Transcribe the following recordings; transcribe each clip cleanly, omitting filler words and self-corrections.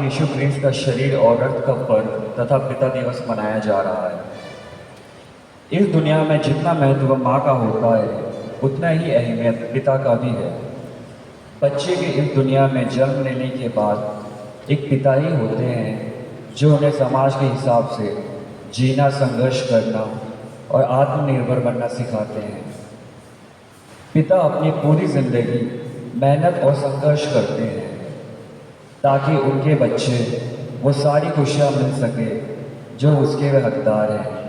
यीशु क्रिस्त का शरीर और रक्त का पर्व तथा पिता दिवस मनाया जा रहा है। इस दुनिया में जितना महत्व माँ का होता है, उतना ही अहमियत पिता का भी है। बच्चे के इस दुनिया में जन्म लेने के बाद एक पिता ही होते हैं जो उन्हें समाज के हिसाब से जीना, संघर्ष करना और आत्मनिर्भर बनना सिखाते हैं। पिता अपनी पूरी जिंदगी मेहनत और संघर्ष करते हैं ताकि उनके बच्चे वो सारी खुशियाँ मिल सके जो उसके वे हकदार हैं।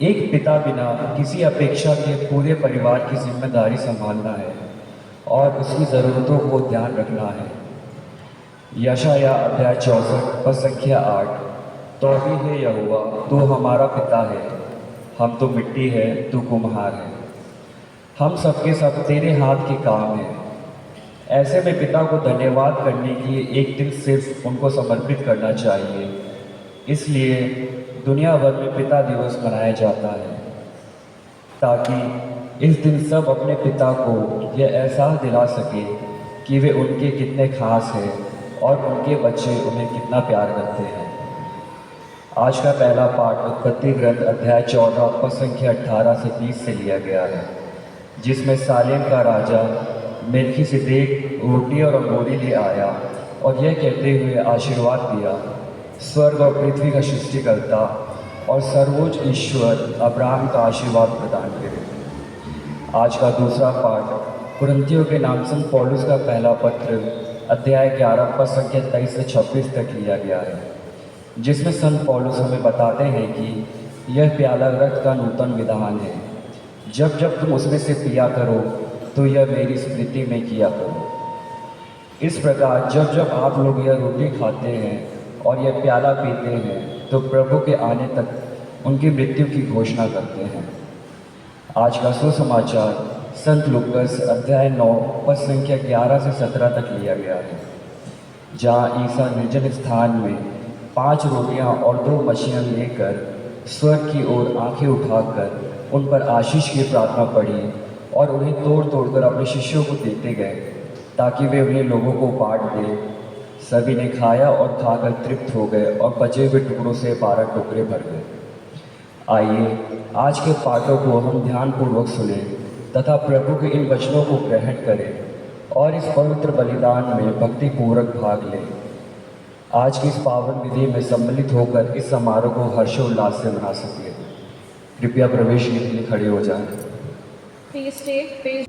एक पिता बिना किसी अपेक्षा के पूरे परिवार की जिम्मेदारी संभालना है और उसकी ज़रूरतों को ध्यान रखना है। यशाया अध्याय 64 पद संख्या 8, तो भी है यहोवा तू हमारा पिता है, हम तो मिट्टी है तू कुम्हार है, हम सबके सब तेरे हाथ के काम हैं। ऐसे में पिता को धन्यवाद करने के लिए एक दिन सिर्फ उनको समर्पित करना चाहिए। इसलिए दुनिया भर में पिता दिवस मनाया जाता है ताकि इस दिन सब अपने पिता को यह एहसास दिला सके कि वे उनके कितने खास हैं और उनके बच्चे उन्हें कितना प्यार करते हैं। आज का पहला पाठ उत्पत्ति ग्रंथ अध्याय 14 पद संख्या 18 से 30 से लिया गया है, जिसमें सालेम का राजा मेल्कीसेदेक रोटी और अंगूरी ले आया और यह कहते हुए आशीर्वाद दिया, स्वर्ग और पृथ्वी का सृष्टिकर्ता और सर्वोच्च ईश्वर अब्राहम का आशीर्वाद प्रदान करे। आज का दूसरा पाठ कुरिन्थियों के नाम संत पौलुस का पहला पत्र अध्याय 11 पद संख्या 23 से 26 तक लिया गया है, जिसमें संत पौलुस हमें बताते हैं कि यह प्याला रक्त का नूतन विधान है। जब जब तुम उसमें से पिया करो तो यह मेरी स्मृति में किया करो। इस प्रकार जब जब आप लोग यह रोटी खाते हैं और यह प्याला पीते हैं तो प्रभु के आने तक उनकी मृत्यु की घोषणा करते हैं। आज का सुसमाचार संत लूकास अध्याय 9 पद संख्या 11 से 17 तक लिया गया है, जहाँ ईसा निर्जन स्थान में 5 रोटियां और 2 मछलियां लेकर स्वर्ग की ओर आंखें उठाकर उन पर आशीष की प्रार्थना पढ़ी और उन्हें तोड़ तोड़कर अपने शिष्यों को देते गए ताकि वे उन्हें लोगों को बांट दें। सभी ने खाया और खाकर तृप्त हो गए और बचे हुए टुकड़ों से 12 टोकरे भर गए। आइए आज के पाठों को हम ध्यानपूर्वक सुने तथा प्रभु के इन वचनों को ग्रहण करें और इस पवित्र बलिदान में भक्तिपूर्वक भाग लें। आज की इस पावन विधि में सम्मिलित होकर इस समारोह को हर्षोल्लास से मना सके। कृपया प्रवेश के लिए खड़े हो जाएं। Please take page.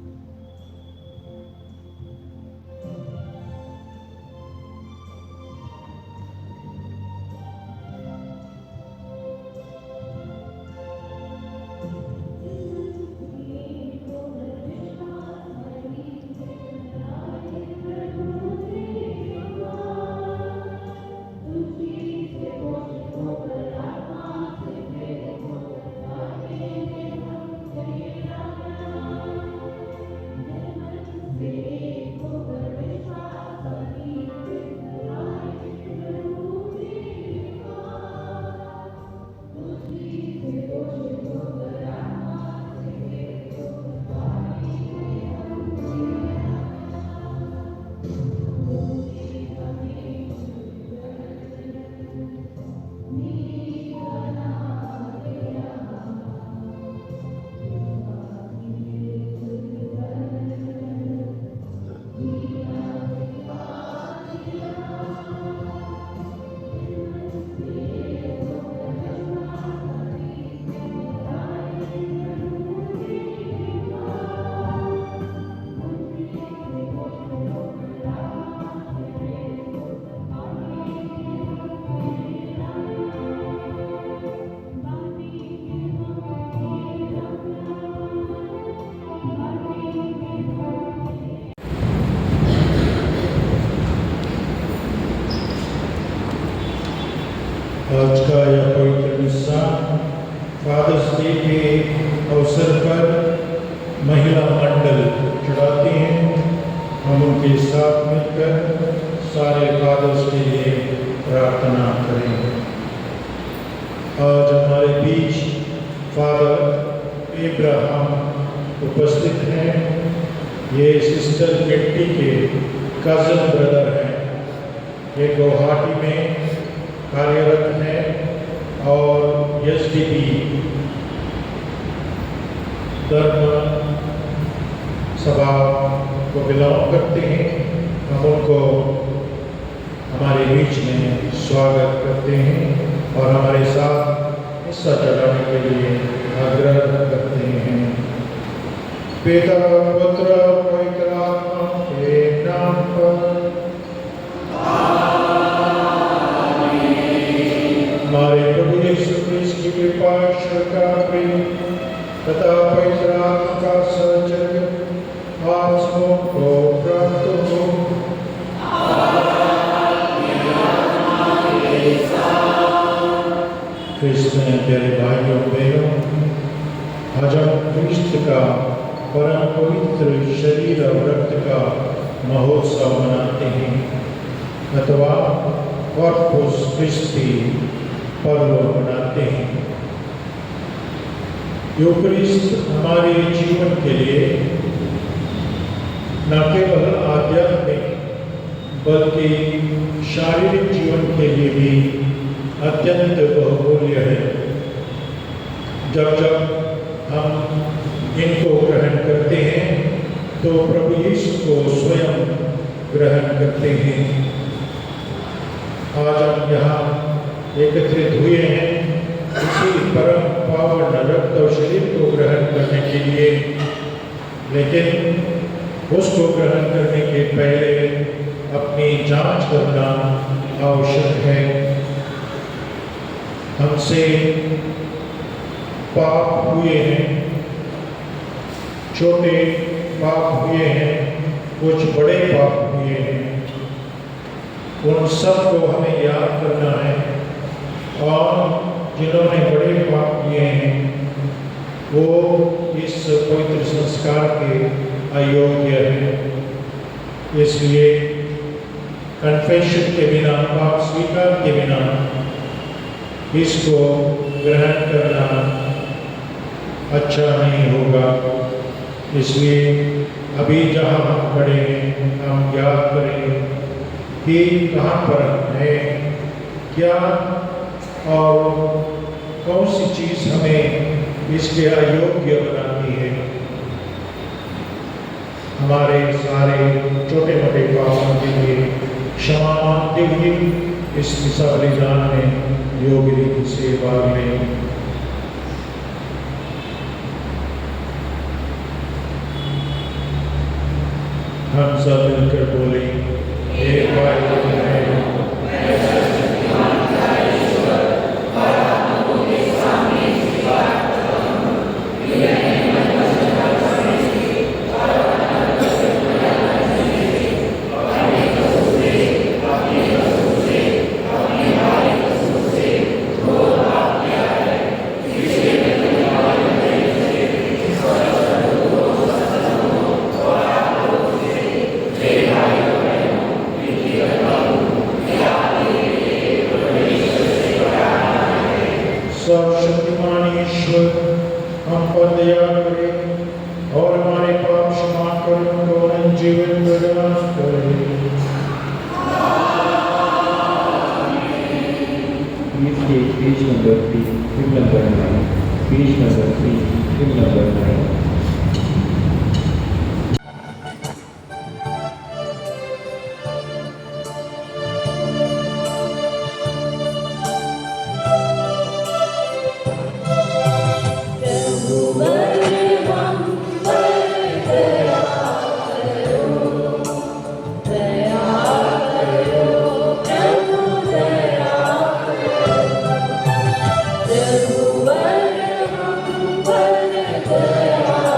आज का यह पवित्र हिस्सा फादर्स डे के अवसर पर महिला मंडल चढ़ाते हैं। हम उनके साथ मिलकर सारे फादर्स के लिए प्रार्थना करें। आज हमारे बीच फादर इब्राहिम उपस्थित हैं। ये सिस्टर मिट्टी के कज़न ब्रदर हैं। ये गुवाहाटी में कार्यरत हैं और एसडीपी धर्म सभा को बिलोंग करते हैं। हम उनको हमारे बीच में स्वागत करते हैं और हमारे साथ हिस्सा चढ़ाने के लिए आग्रह करते हैं। पिता पुत्र पवित्र आत्मा के नाम पर हमारे प्रभु यीशु मसीह की कृपा, ईश्वर का प्रेम तथा पवित्र आत्मा का सहचर्य आप सबको प्राप्त हो। कृष्ण प्यारे भाइयों बहनों, आज हम क्रिस्त का परम पवित्र शरीर और रक्त का महोत्सव मनाते हैं अथवा कॉर्पस क्रिस्टी पर्व मनाते हैं। यूकरिस्ट हमारे जीवन के लिए न केवल आध्यात्मिक बल्कि शारीरिक जीवन के लिए भी अत्यंत बहुमूल्य है। जब जब हम इनको ग्रहण करते हैं तो प्रभु यीशु को स्वयं ग्रहण करते हैं। आज हम यहाँ एकत्रित हुए हैं इसी परम पावन रक्त और शरीर को ग्रहण करने के लिए, लेकिन उसको ग्रहण करने के पहले अपनी जांच करना आवश्यक है। हमसे पाप हुए हैं, छोटे पाप हुए हैं, कुछ बड़े पाप हुए हैं। उन सब को हमें याद करना है और जिन्होंने बड़े पाप किए हैं वो इस पवित्र संस्कार के अयोग्य हैं। इसलिए कन्फेशन के बिना, पाप स्वीकार के बिना इसको ग्रहण करना अच्छा नहीं होगा। इसलिए अभी जहाँ हम खड़े हैं हम याद करें कि कहाँ पर हम हैं, क्या और कौन सी चीज़ हमें इसके अयोग्य बनाती है। हमारे सारे छोटे मोटे पापों के लिए क्षमा मांगते हुए इस मिसा बलिदान में योग रीति से भाग लें। हम सब मिलकर बोले, एक सर्वशक्तिमान ईश्वर हम पर दया करें और हमारे पाप क्षमा कर उनको अनंत जीवन प्रदान करें। Page number 3, hymn number 9. Page number 3, hymn number 9. Hare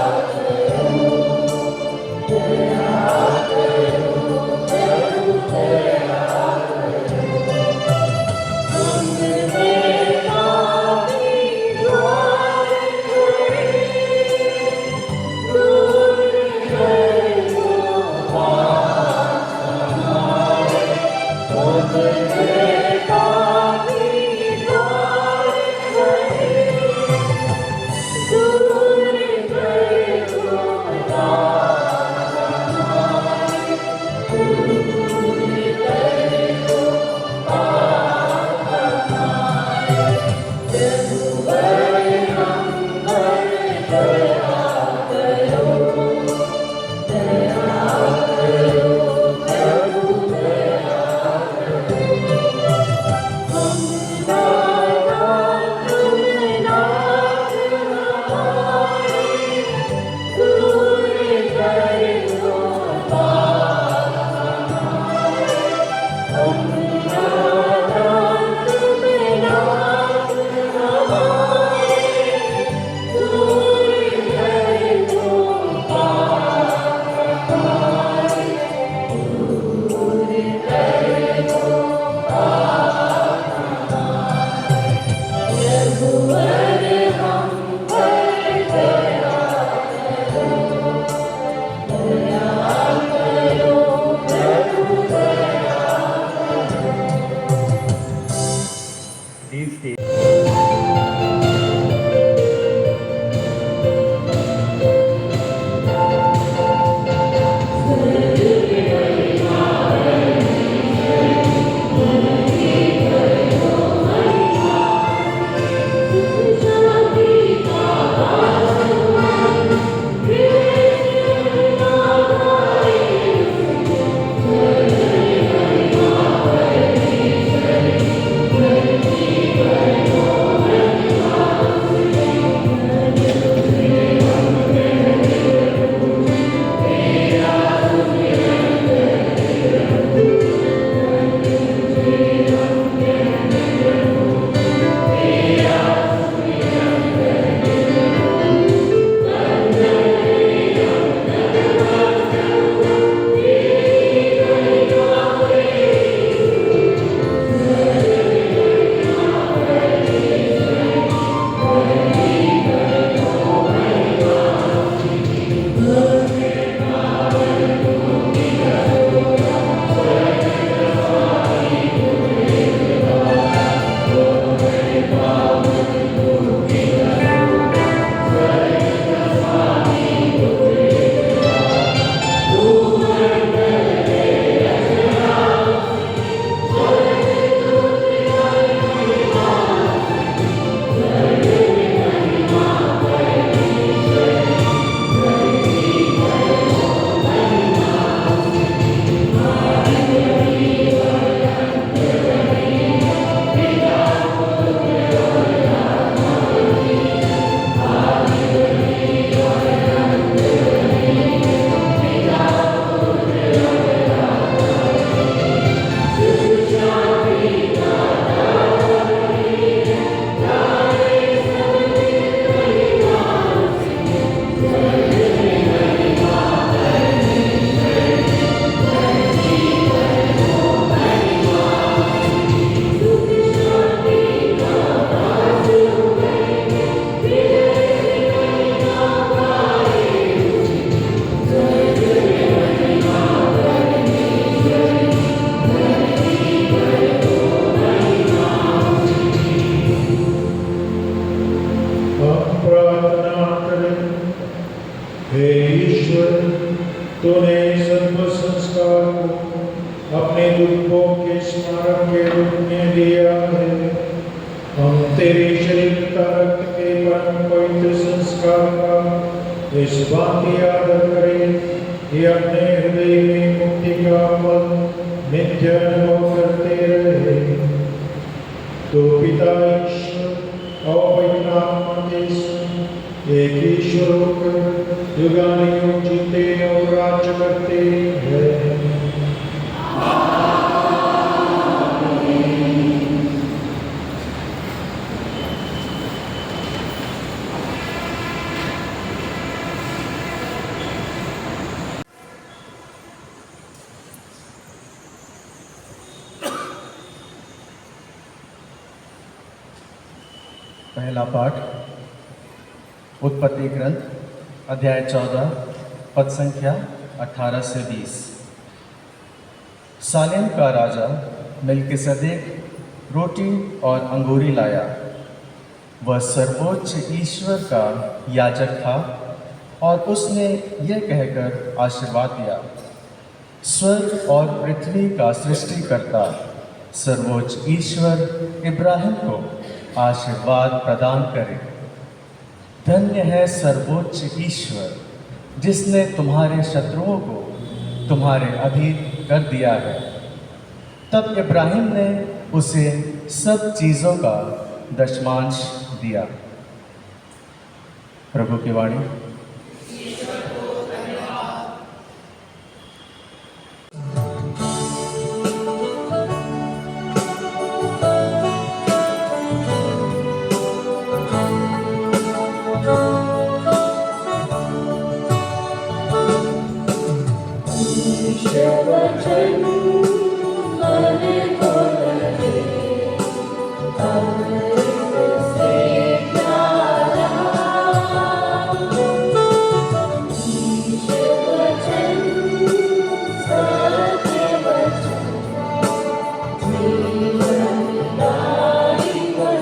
Please stay. हे ईश्वर, तूने सर्व संस्कार को अपने दुखों के स्मारक के रूप में दिया है। हम तेरे शरीर का रक्त के परम पवित्र संस्कार का इस भांति आदर करें कि अपने हृदय में मुक्ति का फल नित्य अनुभव करते रहे। तो पिता ईश्वर और पवित्र आत्मा के संग एक ईश्वर होकर युगानुयुग जीते और राज्य करते हैं। पहला पाठ उत्पत्ति ग्रंथ अध्याय 14 पद संख्या 18 से 20। सालेम का राजा मिल्किसदेक रोटी और अंगूरी लाया। वह सर्वोच्च ईश्वर का याजक था और उसने यह कहकर आशीर्वाद दिया, स्वर्ग और पृथ्वी का सृष्टिकर्ता सर्वोच्च ईश्वर इब्राहिम को आशीर्वाद प्रदान करे। धन्य है सर्वोच्च ईश्वर जिसने तुम्हारे शत्रुओं को तुम्हारे अधीन कर दिया है। तब इब्राहिम ने उसे सब चीज़ों का दशमांश दिया। प्रभु की वाणी। Thank you.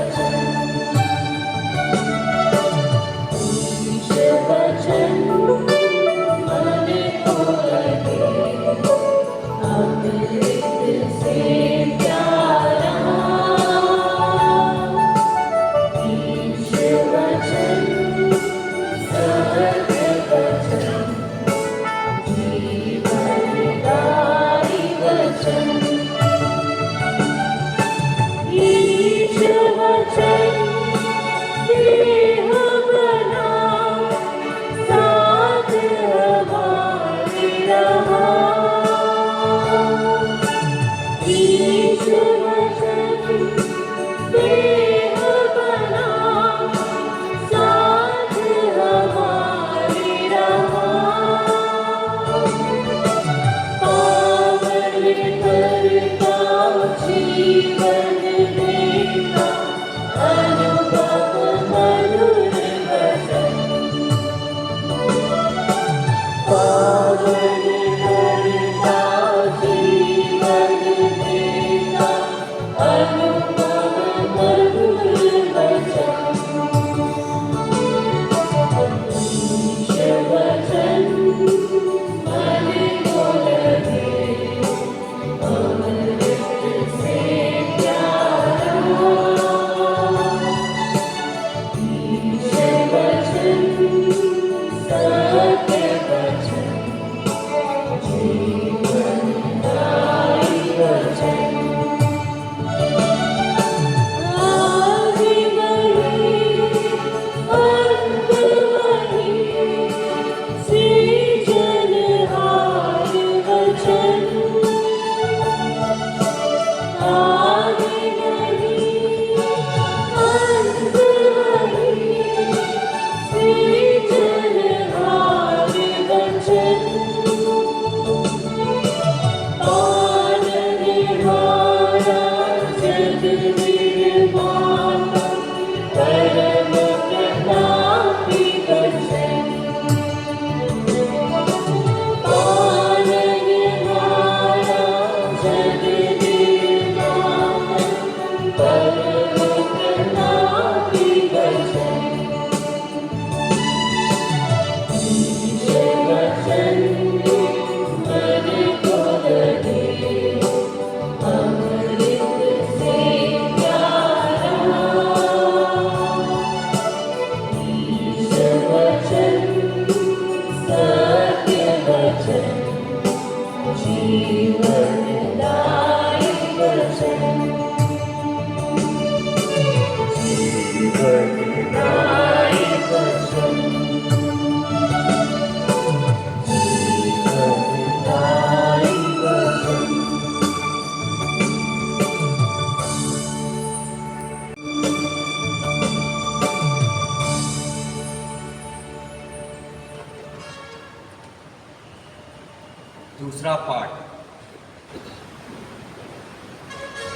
दूसरा पाठ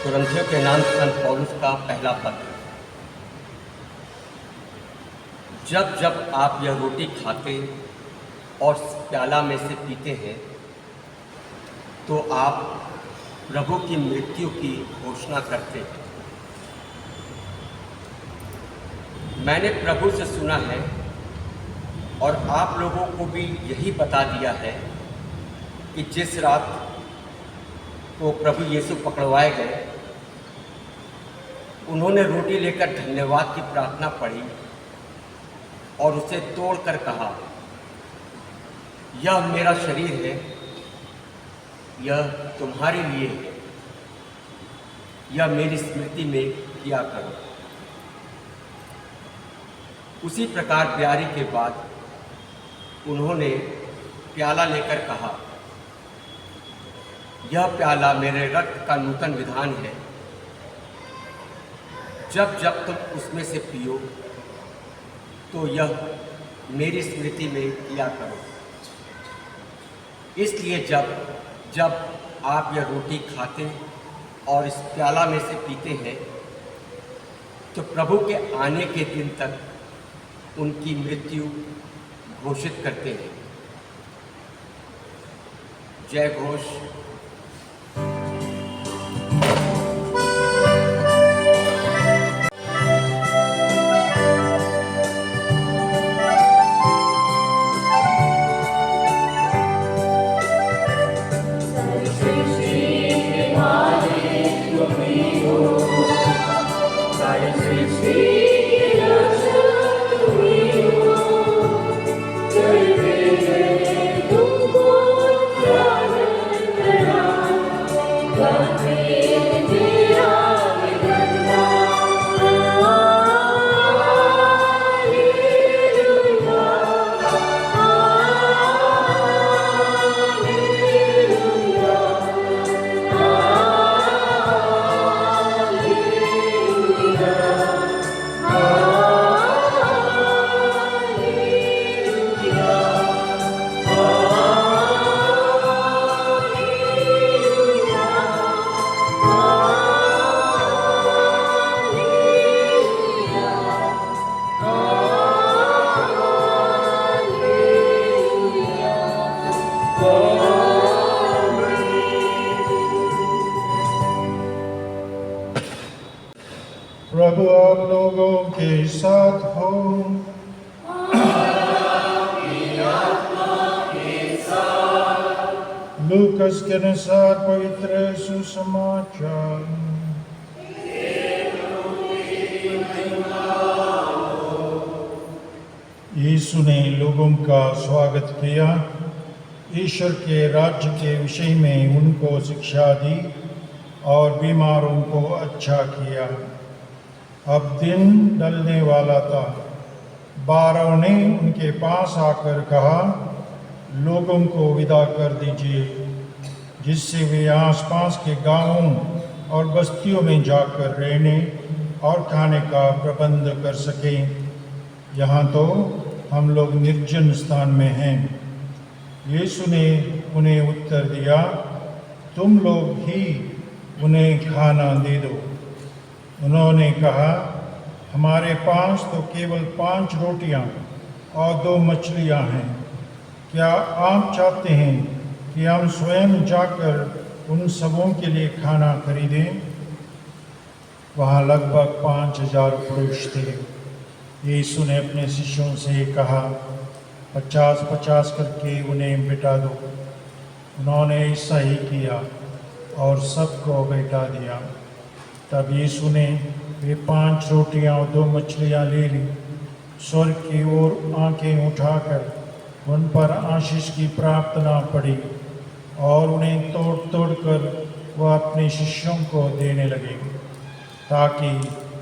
कुरिन्थियों के नाम संत पौलुस का पहला पत्र। जब जब आप यह रोटी खाते और प्याला में से पीते हैं तो आप प्रभु की मृत्यु की घोषणा करते हैं। मैंने प्रभु से सुना है और आप लोगों को भी यही बता दिया है कि जिस रात को प्रभु यीशु पकड़वाए गए, उन्होंने रोटी लेकर धन्यवाद की प्रार्थना पढ़ी और उसे तोड़कर कहा, यह मेरा शरीर है, यह तुम्हारे लिए है, यह मेरी स्मृति में किया करो। उसी प्रकार ब्यारी के बाद उन्होंने प्याला लेकर कहा, यह प्याला मेरे रक्त का नूतन विधान है। जब जब तुम उसमें से पियो तो यह मेरी स्मृति में किया करो। इसलिए जब जब आप यह रोटी खाते और इस प्याला में से पीते हैं तो प्रभु के आने के दिन तक उनकी मृत्यु घोषित करते हैं। जय घोष। प्रभु आप लोगों के साथ हो। लूकस के अनुसार पवित्र सुसमाचार। यीशु ने लोगों का स्वागत किया, ईश्वर के राज्य के विषय में उनको शिक्षा दी और बीमारों को अच्छा किया। अब दिन ढलने वाला था। 12 ने उनके पास आकर कहा, लोगों को विदा कर दीजिए, जिससे वे आसपास के गांवों और बस्तियों में जाकर रहने और खाने का प्रबंध कर सकें। यहाँ तो हम लोग निर्जन स्थान में हैं। यीशु ने उन्हें उत्तर दिया, तुम लोग ही उन्हें खाना दे दो। उन्होंने कहा, हमारे पास तो केवल 5 रोटियां और 2 मछलियां हैं। क्या आप चाहते हैं कि हम स्वयं जाकर उन सबों के लिए खाना खरीदें? वहाँ लगभग 5000 पुरुष थे। यीशु ने अपने शिष्यों से कहा, 50-50 करके उन्हें बिठा दो। उन्होंने ऐसा ही किया और सबको बैठा दिया। तब यीशु ने वे 5 रोटियां और 2 मछलियां ले ली, स्वर्ग की ओर आंखें उठाकर उन पर आशीष की प्रार्थना पड़ी और उन्हें तोड़ तोड़ कर वह अपने शिष्यों को देने लगे, ताकि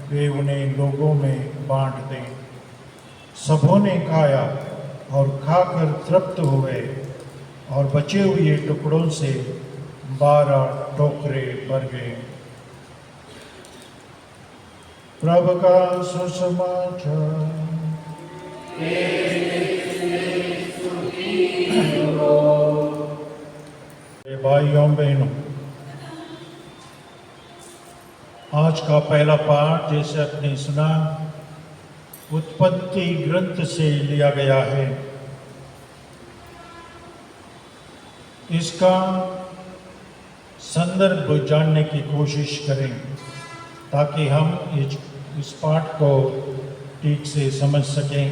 वे उन्हें लोगों में बांट दें। सबों ने खाया और खाकर तृप्त हुए और बचे हुए टुकड़ों से 12 टोकरे भर गए। प्रभु का सुसमाचार। भाइयों बहनों, आज का पहला पाठ जैसे आपने सुना उत्पत्ति ग्रंथ से लिया गया है। इसका संदर्भ जानने की कोशिश करें ताकि हम इस पाठ को ठीक से समझ सकें।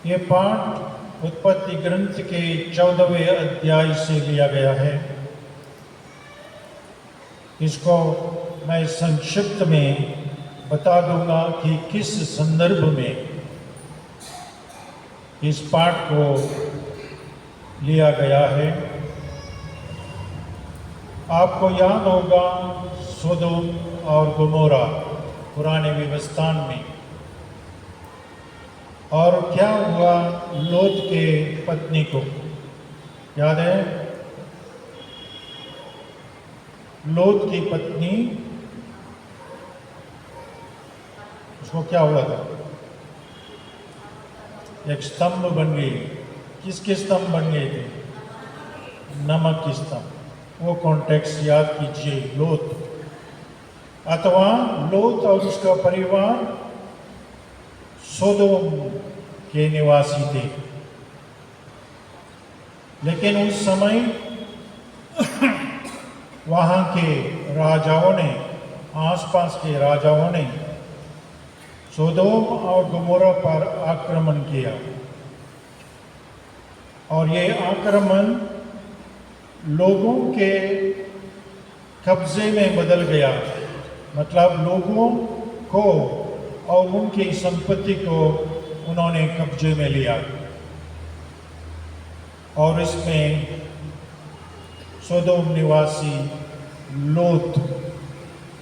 ये पाठ उत्पत्ति ग्रंथ के 14वें अध्याय से लिया गया है। इसको मैं संक्षिप्त में बता दूंगा कि किस संदर्भ में इस पाठ को लिया गया है। आपको याद होगा सोदोम और गोमोरा पुराने व्यवस्थान में, और क्या हुआ लोत के पत्नी को, याद है? लोत की पत्नी, उसको क्या हुआ था? एक स्तंभ बन गई। किसके स्तंभ बन गए थे? नमक की स्तंभ। वो कॉन्टेक्स्ट याद कीजिए, लोत अथवा लोत और उसका परिवार सोदोम के निवासी थे। लेकिन उस समय वहाँ के राजाओं ने, आसपास के राजाओं ने सोदोम और गोमोरा पर आक्रमण किया, और ये आक्रमण लोगों के कब्जे में बदल गया। मतलब लोगों को और उनकी संपत्ति को उन्होंने कब्जे में लिया, और इसमें सोदोम निवासी लोत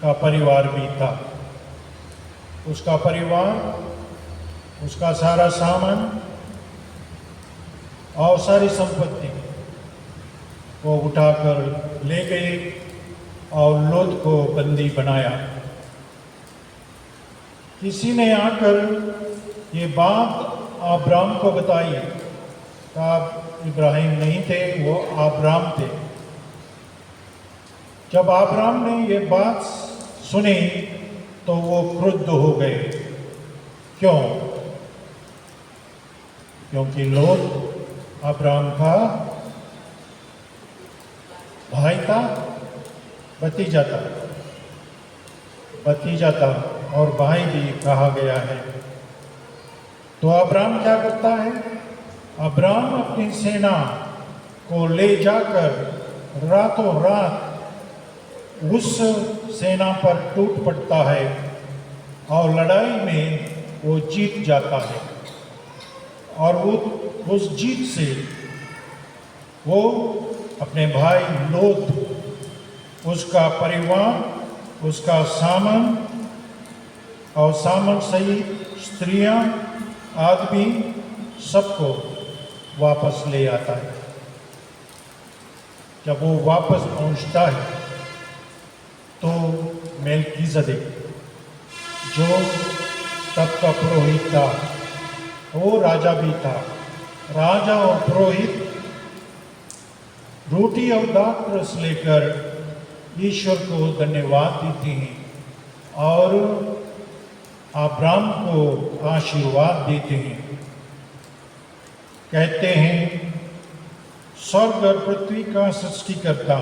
का परिवार भी था। उसका परिवार, उसका सारा सामान और सारी संपत्ति वो उठाकर ले गए और लोत को बंदी बनाया। किसी ने आकर ये बात अब्राम को बताई। तब इब्राहिम नहीं थे, वो अब्राम थे। जब अब्राम ने ये बात सुनी तो वो क्रुद्ध हो गए। क्यों? क्योंकि लोत अब्राम का भाई था, भतीजा था, भतीजा था और भाई भी कहा गया है। तो अब्राम क्या करता है? अब्राम अपनी सेना को ले जाकर रातों रात उस सेना पर टूट पड़ता है और लड़ाई में वो जीत जाता है, और वो उस जीत से वो अपने भाई लोत, उसका परिवार, उसका सामान और सामान सहित स्त्रियां, आदमी, सबको वापस ले आता है। जब वो वापस पहुंचता है तो मेल्कीसेदेक, जो तब का पुरोहित था, वो राजा भी था। राजा और पुरोहित रोटी और दाखरस लेकर ईश्वर को धन्यवाद देते हैं और अब्राम को आशीर्वाद देते हैं। कहते हैं, स्वर्ग और पृथ्वी का सृष्टिकर्ता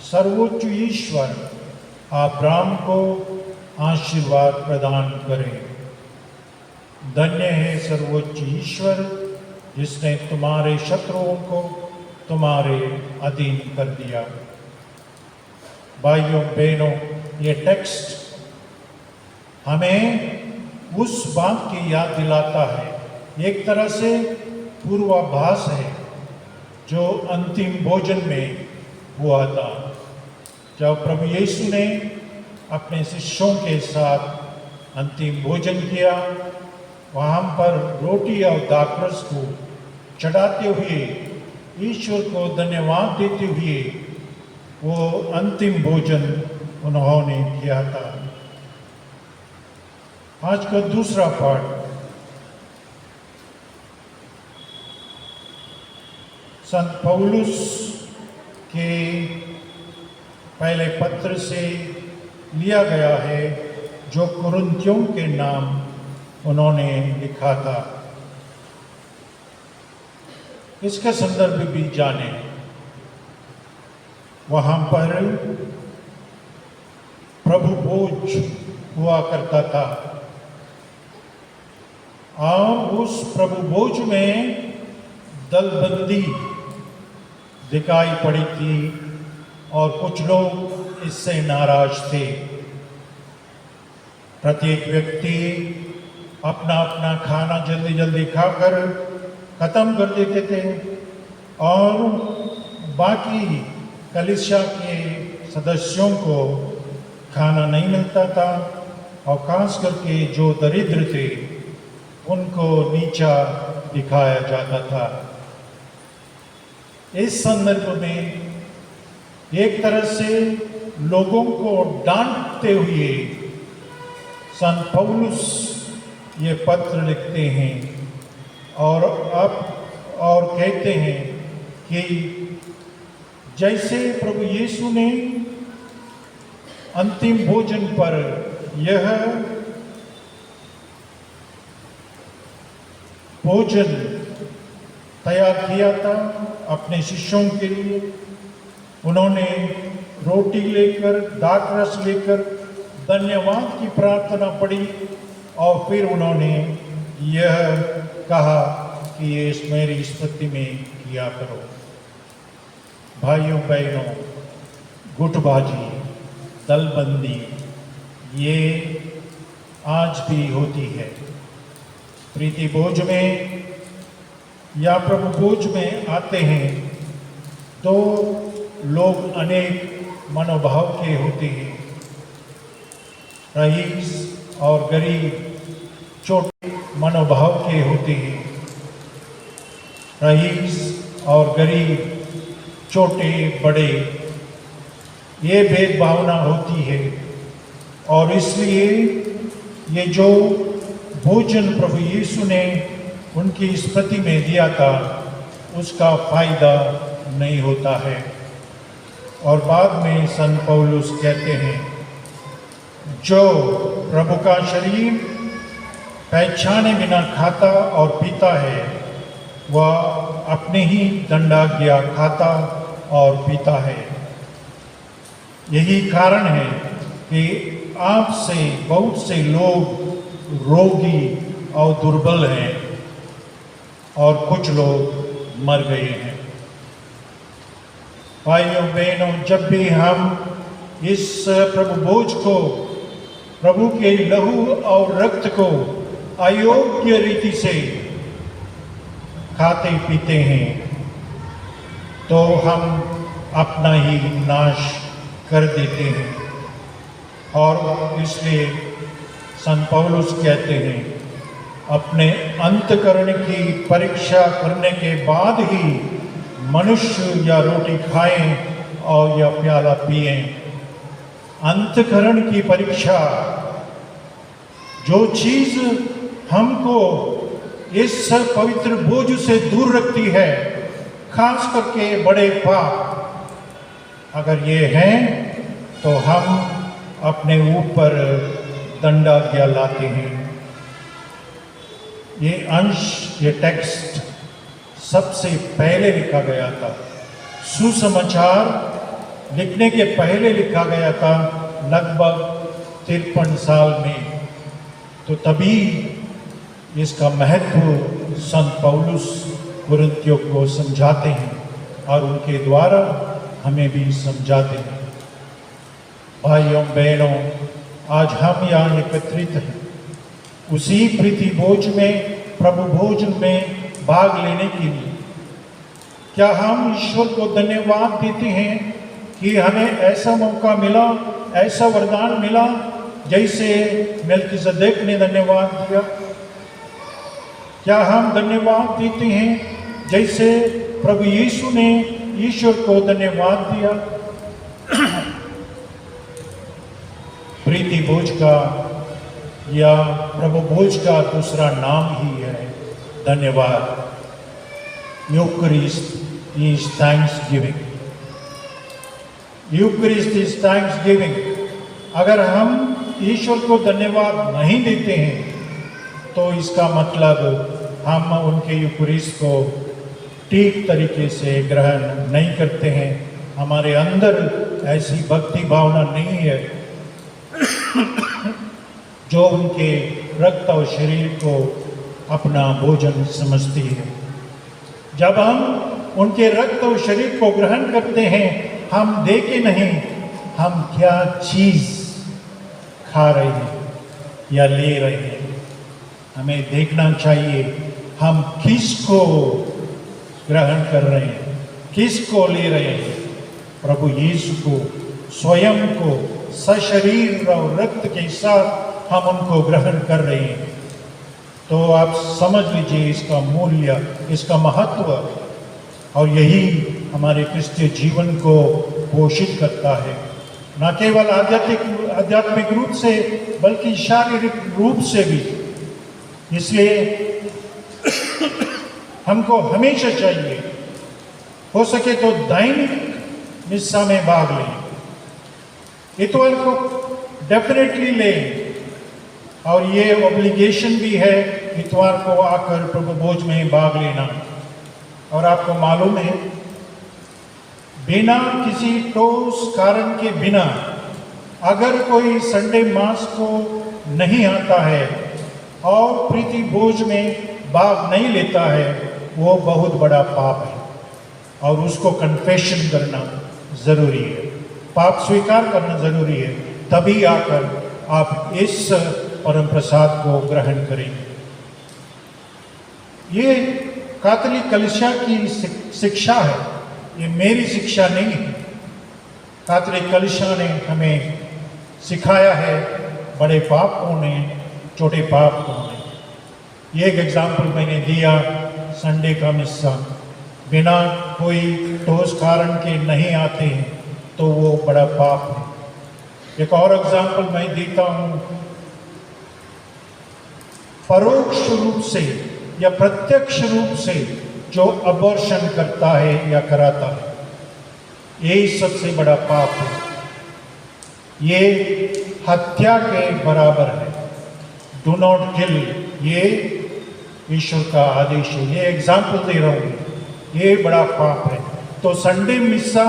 सर्वोच्च ईश्वर अब्राम को आशीर्वाद प्रदान करें। धन्य है सर्वोच्च ईश्वर जिसने तुम्हारे शत्रुओं को तुम्हारे अधीन कर दिया। भाइयों बहनों, ये टेक्स्ट हमें उस बात की याद दिलाता है, एक तरह से पूर्वाभास है जो अंतिम भोजन में हुआ था, जब प्रभु यीशु ने अपने शिष्यों के साथ अंतिम भोजन किया, वहाँ पर रोटी और दाखरस को चढ़ाते हुए ईश्वर को धन्यवाद देते हुए वो अंतिम भोजन उन्होंने किया था। आज का दूसरा पाठ संत पौलुस के पहले पत्र से लिया गया है, जो कुरिन्थियों के नाम उन्होंने लिखा था। इसका संदर्भ भी जाने। वहाँ पर प्रभु भोज हुआ करता था और उस प्रभु भोज में दलबंदी दिखाई पड़ी थी और कुछ लोग इससे नाराज थे। प्रत्येक व्यक्ति अपना अपना खाना जल्दी जल्दी खाकर ख़त्म कर देते थे और बाकी कलीसिया के सदस्यों को खाना नहीं मिलता था और खास करके जो दरिद्र थे उनको नीचा दिखाया जाता था। इस संदर्भ में एक तरह से लोगों को डांटते हुए संत पौलुस ये पत्र लिखते हैं और कहते हैं कि जैसे प्रभु यीशु ने अंतिम भोजन पर यह भोजन तैयार किया था अपने शिष्यों के लिए, उन्होंने रोटी लेकर दाखरस लेकर धन्यवाद की प्रार्थना पढ़ी और फिर उन्होंने यह कहा कि ये मेरी स्मृति में किया करो। भाइयों बहनों, गुटबाजी, दलबंदी ये आज भी होती है। प्रीति भोज में या प्रभु भोज में आते हैं तो लोग अनेक मनोभाव के होते हैं। रईस और गरीब छोटे मनोभाव के होते हैं। रईस और गरीब छोटे बड़े ये भेदभावना होती है और इसलिए ये जो भोजन प्रभु यीशु ने उनकी स्मृति में दिया था उसका फायदा नहीं होता है। और बाद में संत पौलुस कहते हैं, जो प्रभु का शरीर पहचाने बिना खाता और पीता है वह अपने ही दंडाज्ञा खाता और पीता है। यही कारण है कि आप से बहुत से लोग रोगी और दुर्बल हैं और कुछ लोग मर गए हैं। भाइयों बहनों, जब भी हम इस प्रभु भोज को, प्रभु के लहू और रक्त को अयोग्य रीति से खाते पीते हैं तो हम अपना ही नाश कर देते हैं। और इसलिए संत पौलुस कहते हैं, अपने अंतःकरण की परीक्षा करने के बाद ही मनुष्य या रोटी खाएं और या प्याला पिएं। अंतःकरण की परीक्षा, जो चीज हमको इस पवित्र बोझ से दूर रखती है, खास करके बड़े पाप, अगर ये हैं तो हम अपने ऊपर दंडाज्ञा लाते हैं। ये अंश, ये टेक्स्ट सबसे पहले लिखा गया था। सुसमाचार लिखने के पहले लिखा गया था, लगभग 53 साल में। तो तभी इसका महत्व संत पौलुस कुरिन्थियों को समझाते हैं और उनके द्वारा हमें भी समझाते हैं। भाइयों बहनों, आज हम यहाँ एकत्रित हैं उसी प्रीति भोज में, प्रभु भोजन में भाग लेने के लिए। क्या हम ईश्वर को धन्यवाद देते हैं कि हमें ऐसा मौका मिला, ऐसा वरदान मिला जैसे मेल्किसेदेक ने धन्यवाद दिया। क्या हम धन्यवाद देते हैं जैसे प्रभु यीशु ने ईश्वर को धन्यवाद दिया? प्रीति भोज का या प्रभु भोज का दूसरा नाम ही है धन्यवाद। Eucharist is thanksgiving. Eucharist is thanksgiving. अगर हम ईश्वर को धन्यवाद नहीं देते हैं तो इसका मतलब हम उनके यूकरिस्ट को ठीक तरीके से ग्रहण नहीं करते हैं। हमारे अंदर ऐसी भक्ति भावना नहीं है जो उनके रक्त और शरीर को अपना भोजन समझती है। जब हम उनके रक्त और शरीर को ग्रहण करते हैं, हम देखे नहीं हम क्या चीज़ खा रहे हैं या ले रहे हैं। हमें देखना चाहिए हम किसको ग्रहण कर रहे हैं, किसको ले रहे हैं। प्रभु यीशु को, स्वयं को सशरीर और रक्त के साथ हम उनको ग्रहण कर रहे हैं। तो आप समझ लीजिए इसका मूल्य, इसका महत्व, और यही हमारे क्रिस्तीय जीवन को पोषित करता है, न केवल आध्यात्मिक रूप से बल्कि शारीरिक रूप से भी। इसलिए हमको हमेशा चाहिए, हो सके तो दैनिक मिस्सा में भाग लें। इतवार को डेफिनेटली लें, और ये ऑब्लिगेशन भी है इतवार को आकर प्रभु भोज में भाग लेना। और आपको मालूम है, बिना किसी ठोस कारण के बिना अगर कोई संडे मास को नहीं आता है और प्रीति भोज में भाग नहीं लेता है, वो बहुत बड़ा पाप है और उसको कन्फेशन करना ज़रूरी है, पाप स्वीकार करना ज़रूरी है। तभी आकर आप इस परम प्रसाद को ग्रहण करेंगे। ये कैथोलिक कलीसिया की शिक्षा है, ये मेरी शिक्षा नहीं है। कैथोलिक कलीसिया ने हमें सिखाया है बड़े पाप कौन है, छोटे पाप कौन है। ये एक एग्जाम्पल मैंने दिया संडे का मिस्सा, बिना कोई ठोस कारण के नहीं आते हैं तो वो बड़ा पाप है। एक और एग्जाम्पल मैं देता हूँ, परोक्ष रूप से या प्रत्यक्ष रूप से जो अबॉर्शन करता है या कराता है, यही सबसे बड़ा पाप है। ये हत्या के बराबर है। डू नॉट किल, ये ईश्वर का आदेश है। ये एग्जाम्पल दे रहा हूँ, ये बड़ा पाप है। तो संडे मिस्सा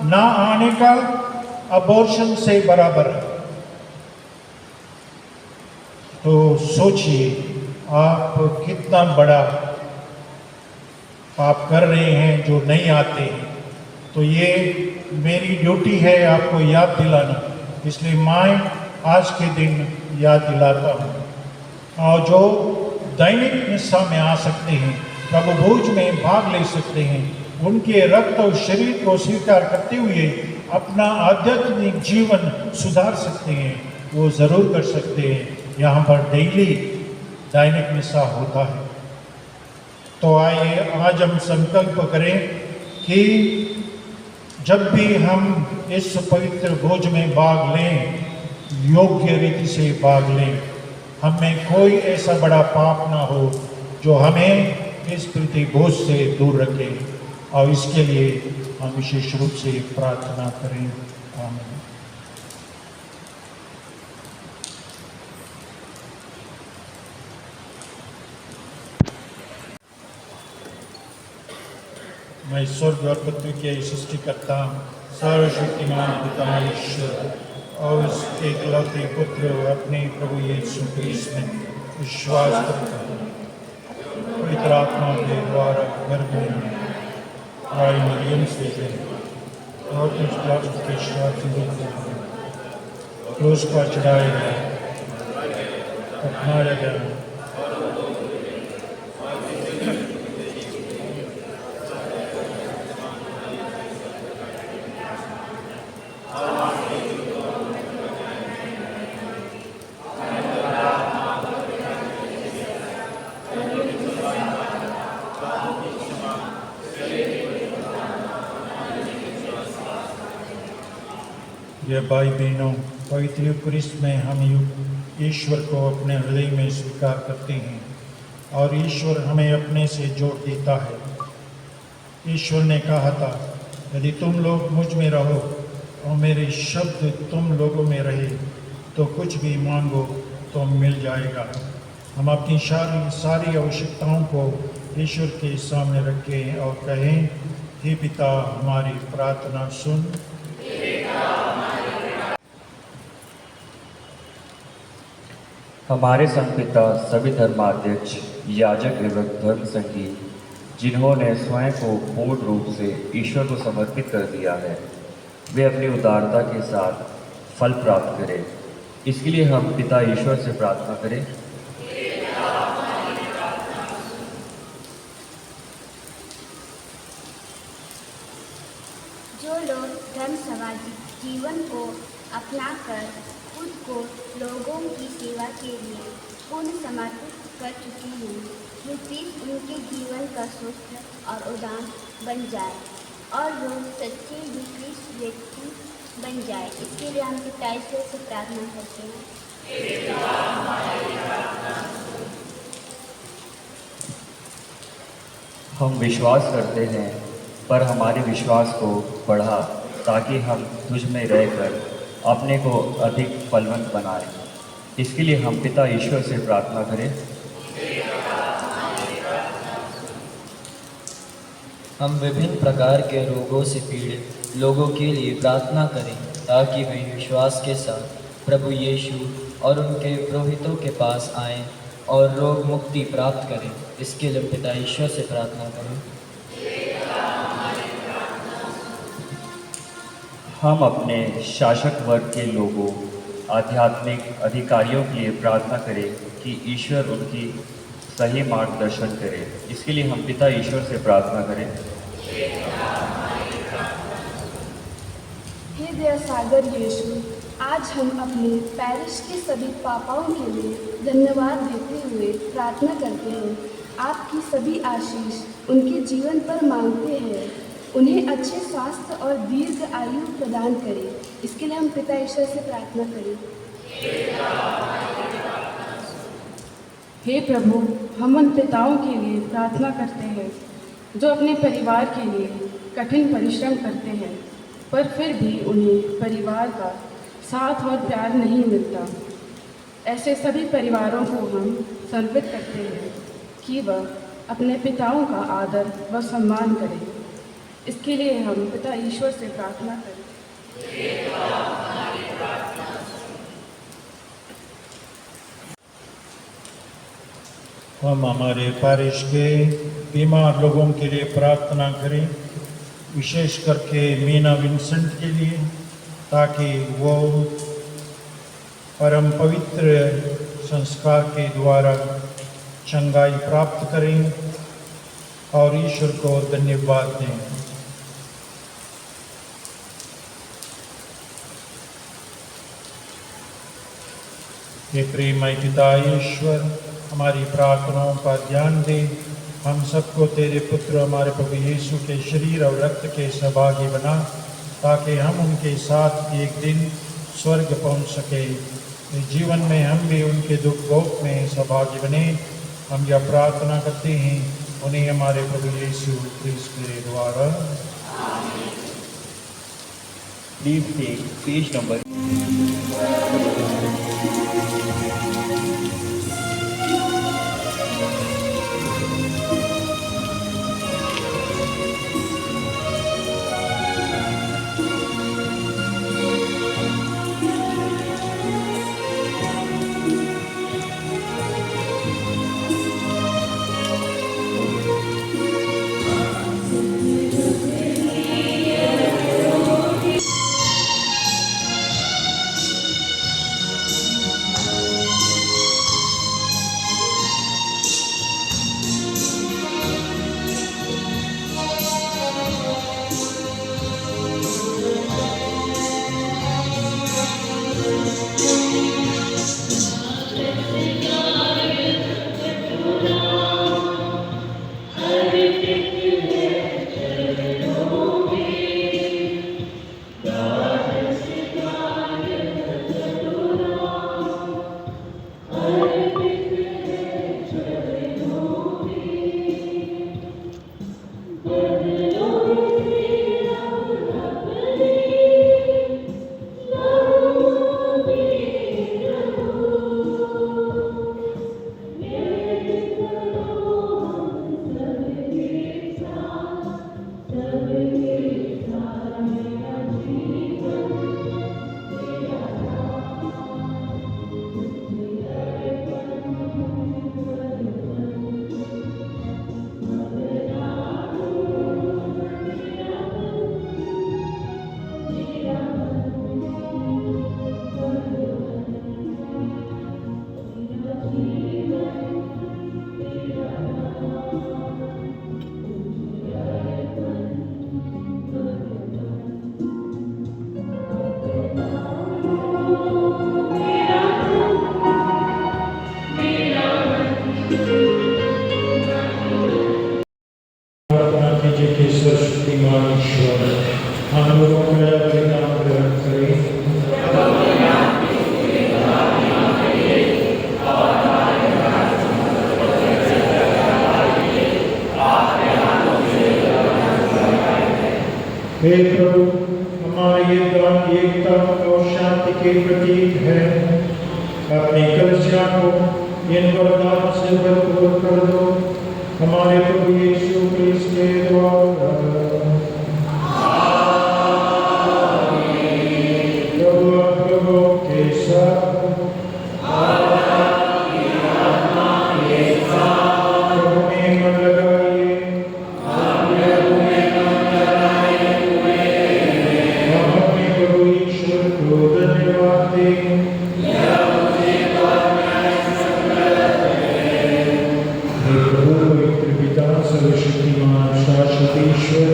ना आने का अबॉर्शन से बराबर है। तो सोचिए आप कितना बड़ा पाप कर रहे हैं जो नहीं आते हैं। तो ये मेरी ड्यूटी है आपको याद दिलाना, इसलिए मैं आज के दिन याद दिलाता हूँ। और जो दैनिक मिस्सा में आ सकते हैं, प्रभु भोज में भाग ले सकते हैं, उनके रक्त और शरीर को स्वीकार करते हुए अपना आध्यात्मिक जीवन सुधार सकते हैं, वो ज़रूर कर सकते हैं। यहाँ पर डेली दैनिक मिस्सा होता है। तो आइए आज हम संकल्प करें कि जब भी हम इस पवित्र भोज में भाग लें, योग्य रीति से भाग लें, हमें कोई ऐसा बड़ा पाप ना हो जो हमें इस प्रीति भोज से दूर रखे। और इसके लिए हम विशेष रूप से प्रार्थना करें। आमीन। मैं स्वर्ग और पृथ्वी के सृष्टिकर्ता सर्वशक्तिमान पिता ईश्वर और उसके इकलौते पुत्र अपने प्रभु यीशु क्रिस्त में विश्वास करता हूँ, पवित्र आत्मा के द्वारा गर्भ में आई मरियम से और के साथ क्रूस पर चढ़ाया गया, अपनाया गया, प्रिय भाई बहनों, पवित्र यूकरिस्ट में हम ईश्वर को अपने हृदय में स्वीकार करते हैं और ईश्वर हमें अपने से जोड़ देता है। ईश्वर ने कहा था, यदि तुम लोग मुझ में रहो और मेरे शब्द तुम लोगों में रहे तो कुछ भी मांगो तो मिल जाएगा। हम अपनी सारी आवश्यकताओं को ईश्वर के सामने रखें और कहें, हे पिता हमारी प्रार्थना सुन। हमारे संत पिता सभी धर्माध्यक्ष, याजक एवं धर्म संगी जिन्होंने स्वयं को पूर्ण रूप से ईश्वर को समर्पित कर दिया है, वे अपनी उदारता के साथ फल प्राप्त करें। इसके लिए हम पिता ईश्वर से प्रार्थना करें। जो लोग धर्म सामाजिक जीवन को अपनाकर खुद को लोगों की सेवा के लिए पूर्ण समर्पित कर चुके हैं, ख्रिस्त उनके जीवन का सुख और उदान बन जाए और वो सच्चे ख्रिस्त व्यक्ति बन जाए। इसके लिए हम पिता ईश्वर से प्रार्थना करते हैं। हम विश्वास करते हैं, पर हमारे विश्वास को बढ़ा ताकि हम तुझ में रहकर अपने को अधिक फलवंत बनाएं। इसके लिए हम पिता ईश्वर से प्रार्थना करें। हम विभिन्न प्रकार के रोगों से पीड़ित लोगों के लिए प्रार्थना करें ताकि वे विश्वास के साथ प्रभु यीशु और उनके पुरोहितों के पास आएं और रोग मुक्ति प्राप्त करें। इसके लिए पिता ईश्वर से प्रार्थना करें। हम अपने शासक वर्ग के लोगों, आध्यात्मिक अधिकारियों के लिए प्रार्थना करें कि ईश्वर उनकी सही मार्गदर्शन करे। इसके लिए हम पिता ईश्वर से प्रार्थना करें। हे दया सागर यीशु, आज हम अपने पैरिश के सभी पापाओं के लिए धन्यवाद देते हुए प्रार्थना करते हैं। आपकी सभी आशीष उनके जीवन पर मांगते हैं। उन्हें अच्छे स्वास्थ्य और दीर्घ आयु प्रदान करें। इसके लिए हम पिता ईश्वर से प्रार्थना करें। हे प्रभु, हम उन पिताओं के लिए प्रार्थना करते हैं जो अपने परिवार के लिए कठिन परिश्रम करते हैं, पर फिर भी उन्हें परिवार का साथ और प्यार नहीं मिलता। ऐसे सभी परिवारों को हम सर्वित करते हैं कि वह अपने पिताओं का आदर व सम्मान करें। इसके लिए हम पिता ईश्वर से प्रार्थना करें। हम हमारे पैरिश के बीमार लोगों के लिए प्रार्थना करें, विशेष करके मीना विंसेंट के लिए, ताकि वो परम पवित्र संस्कार के द्वारा चंगाई प्राप्त करें और ईश्वर को धन्यवाद दें। हे प्रेमय पिता ईश्वर, हमारी प्रार्थनाओं पर ध्यान दे। हम सबको तेरे पुत्र हमारे प्रभु यीशु के शरीर और रक्त के सहभागी बना, ताकि हम उनके साथ एक दिन स्वर्ग पहुंच सके। इस जीवन में हम भी उनके दुख भोग में सहभागी बने। हम यह प्रार्थना करते हैं उन्हें हमारे प्रभु यीशु क्रिस्त के द्वारा। प्लीज टेक पेज नंबर प्रार्थना कीजिए कि सर्वशक्तिमान ईश्वर हम लोगों का यह परिणाम ग्रहण करें। हे प्रभु, हमारे ये दान एकता और शांति के प्रतीक है। अपनी कलिसिया को इन वरदान से भरपूर कर दो, हमारे प्रभु यीशु क्रिस्त के द्वारा। प्रभु आप लोगों के साथ प्रभु में मन लगाइए। हम अपने प्रभु ईश्वर को धन्यवाद दें। हे प्रभु, पवित्र पिता, सर्वशक्तिमान शाश्वत ईश्वर,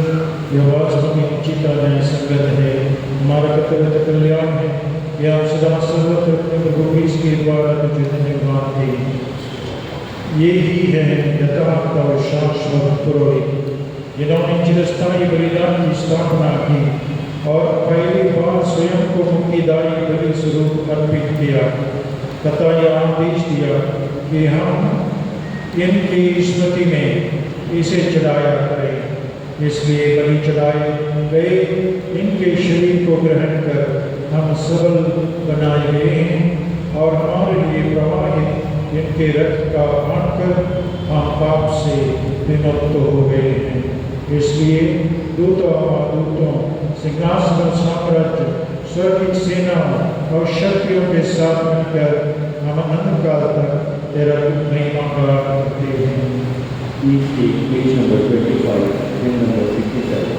यह वास्तव में चिता न्याय संगत है, हमारा कर्तव्य कल्याण है कि आप सदा सर्वत्र अपने प्रभु क्रिस्त के द्वारा तुझे धन्यवाद दें। ये ही है यथार्थ और शाश्वत पुरोहित, जिन्होंने चिरस्थायी बलिदान की स्थापना की और पहली बार स्वयं को मुक्तिदायी बलि स्वरूप अर्पित किया तथा यह आदेश दिया कि हम इनकी स्मृति में इसे चढ़ाया करें। इसलिए बलि चढ़ाए गए इनके शरीर को ग्रहण कर हम सबल बनाए गए हैं और हमारे लिए प्रवाहित इनके रक्त का पान कर हम पाप से विमुक्त हो गए हैं। इसलिए दूतों और दूतों, सिंहासन, साम्राज्य, स्वर्गीय सेनाओं और शक्तियों के साथ मिलकर हम अनंत काल तक तेरा महिमा गान करते हैं। Page number 25, hymn number 67.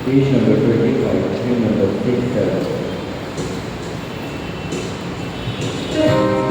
Page number 25, hymn number 67. Amen.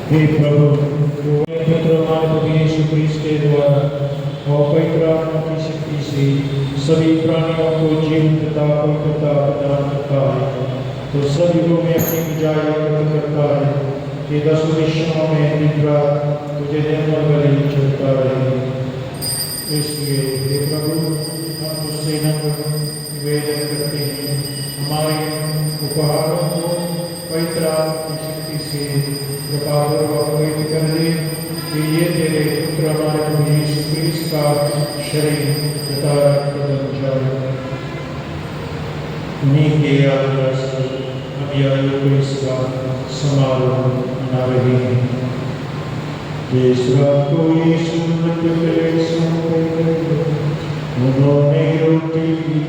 हे प्रभु, जो पुत्र हमारे प्रभु यीशु क्रिस्त के द्वारा और पवित्र आत्मा की शक्ति से सभी प्राणियों को जीवन तथा पवित्रता प्रदान करता है, तो सभी लोग में अपनी विजय प्रकट करता है कि 10 दिशाओं में दिन रात तुझे निर्मल गले चलता रहे। इसलिए हे प्रभु, हम तुझसे निवेदन करते हैं, हमारे उपहारों को पवित्र आत्मा की शक्ति से कृपापूर्वक पवित्र कर दे कि ये तेरे पुत्र हमारे प्रभु यीशु क्रिस्त का शरीर तथा रक्त बन जाए। उन्हीं के आज्ञा से हम यह इसका समारोह मना रहे हैं। जिस रात को यीशु मृत्यु के सौंपे उन्होंने रोटी ली,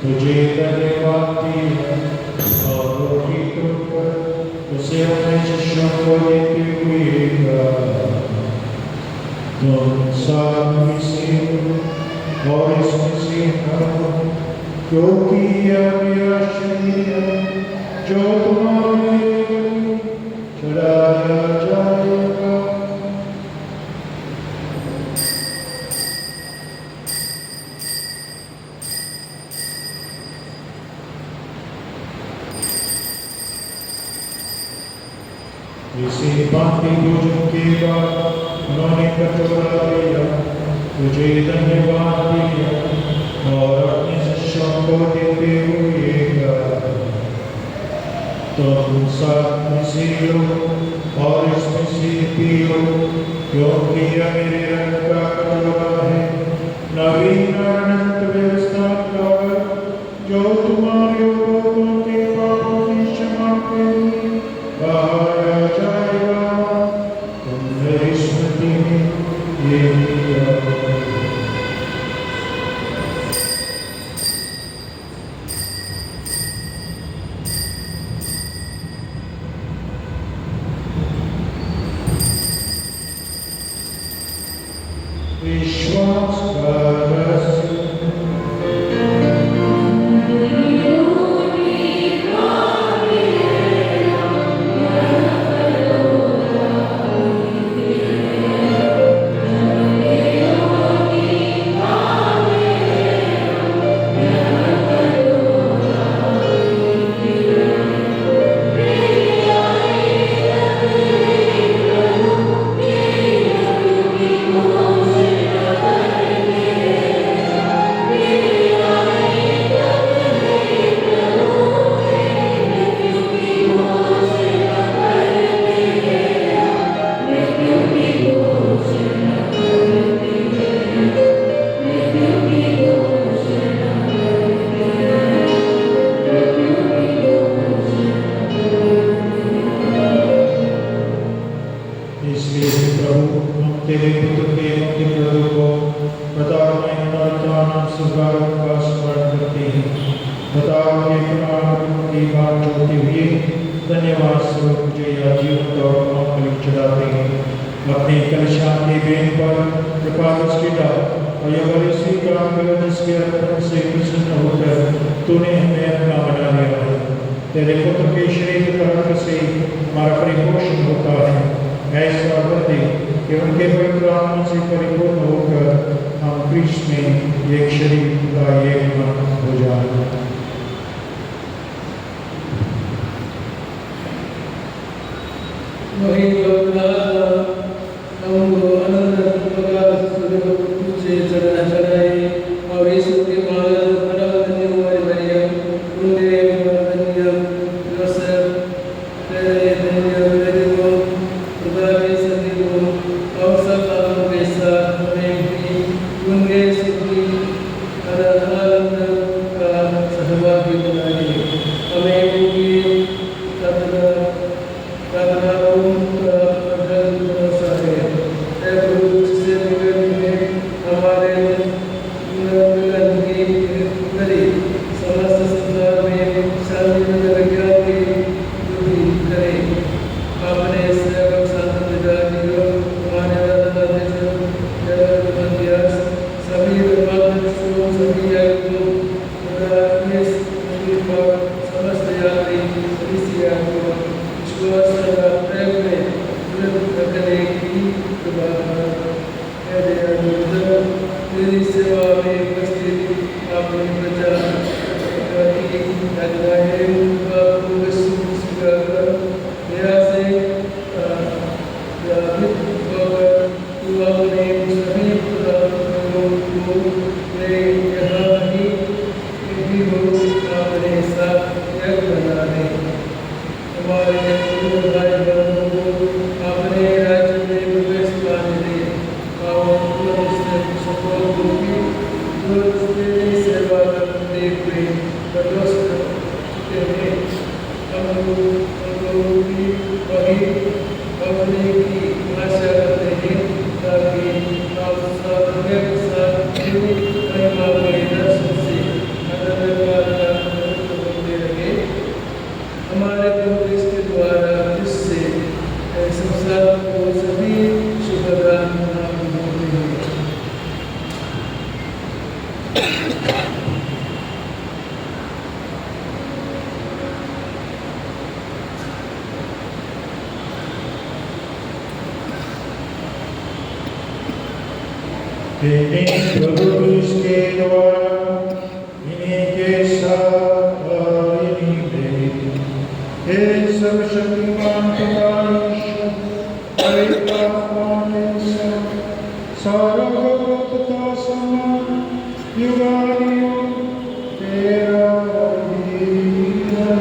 तुझे धन्यवाद दिया और रोटी तोड़कर उसे अपने शिष्यों को देते हुए कहा, तुम सब इसे और इसमें से खाओ, क्योंकि यह मेरा शरीर है जो तुम्हारे लिए चढ़ाया जाएगा। इसे बाकी भोजन के बाद उन्होंने कटोरा लिया, तुझे धन्यवाद दिया और अपने शिष्यों को देते हुए कहा, तुम सब इसे लो और इसमें से पियो, क्योंकि यह मेरे रक्त का कटोरा है, नवीन और अनंत व्यवस्था का, जो तुम्हारे लोगों के पापों की क्षमा के लिए बहाया जाएगा। तुम मेरी स्मृति में ये किया करो। विश्वास का रहस्य। तेरे पुत्र के शरीर तथा रक्त से हमारा परिपोषण होता है। ऐसा बदे कि उनके पवित्र आत्मा से परिपूर्ण होकर हम क्रिस्त में एक शरीर तथा एक मन हो जाए। प्रभु इसके द्वारा इन्हीं के साथ और इन्हीं में हे सर्वशक्तिमान पिता ईश्वर, पवित्र आत्मा के संग सारा गौरव तथा सम्मान युगानुयुग तेरा ही है।